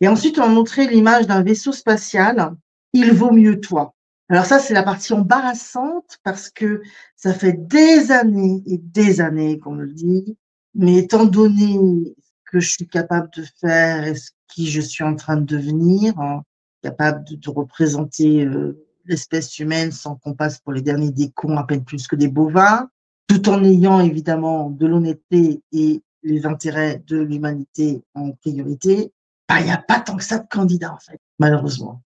Et ensuite, on montrait l'image d'un vaisseau spatial. Il vaut mieux toi. Alors ça, c'est la partie embarrassante parce que ça fait des années et des années qu'on me le dit. Mais étant donné ce que je suis capable de faire et ce qui je suis en train de devenir, hein, capable de représenter l'espèce humaine sans qu'on passe pour les derniers des cons, à peine plus que des bovins, tout en ayant évidemment de l'honnêteté et les intérêts de l'humanité en priorité, bah, il n'y a pas tant que ça de candidats, en fait, malheureusement.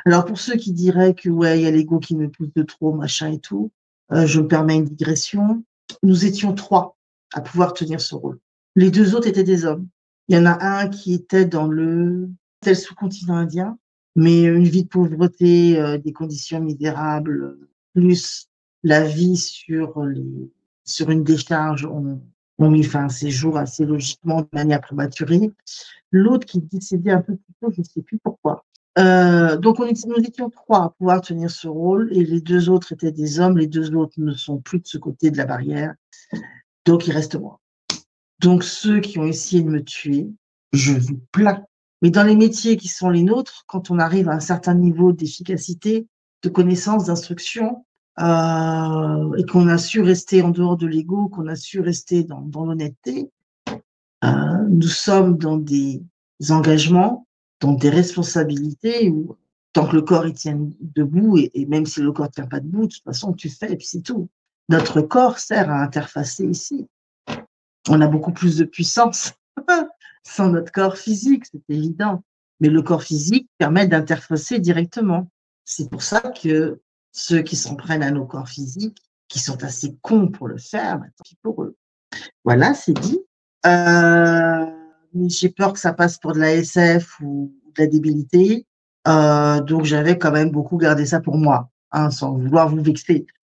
Alors, pour ceux qui diraient que, ouais, il y a l'ego qui me pousse de trop, machin et tout, je me permets une digression. Nous étions 3 à pouvoir tenir ce rôle. Les 2 autres étaient des hommes. Il y en a un qui était dans c'était le sous-continent indien, mais une vie de pauvreté, des conditions misérables, plus la vie sur une décharge ont mis fin à ses jours assez logiquement, de manière prématurée. L'autre qui est décédé un peu plus tôt, je ne sais plus pourquoi. Donc nous étions 3 à pouvoir tenir ce rôle et les 2 autres étaient des hommes. Les 2 autres ne sont plus de ce côté de la barrière, donc il reste moi. Donc ceux qui ont essayé de me tuer, je vous plains. Mais dans les métiers qui sont les nôtres, quand on arrive à un certain niveau d'efficacité, de connaissance, d'instruction, et qu'on a su rester en dehors de l'ego, qu'on a su rester dans l'honnêteté, nous sommes dans des engagements, dans des responsabilités où tant que le corps il tient debout, et même si le corps ne tient pas debout, de toute façon, tu fais et puis c'est tout. Notre corps sert à interfacer ici. On a beaucoup plus de puissance sans notre corps physique, c'est évident. Mais le corps physique permet d'interfacer directement. C'est pour ça que ceux qui s'en prennent à nos corps physiques, qui sont assez cons pour le faire, bah, tant pis pour eux. Voilà, c'est dit. Mais j'ai peur que ça passe pour de la SF ou de la débilité. Donc j'avais quand même beaucoup gardé ça pour moi, hein, sans vouloir vous vexer.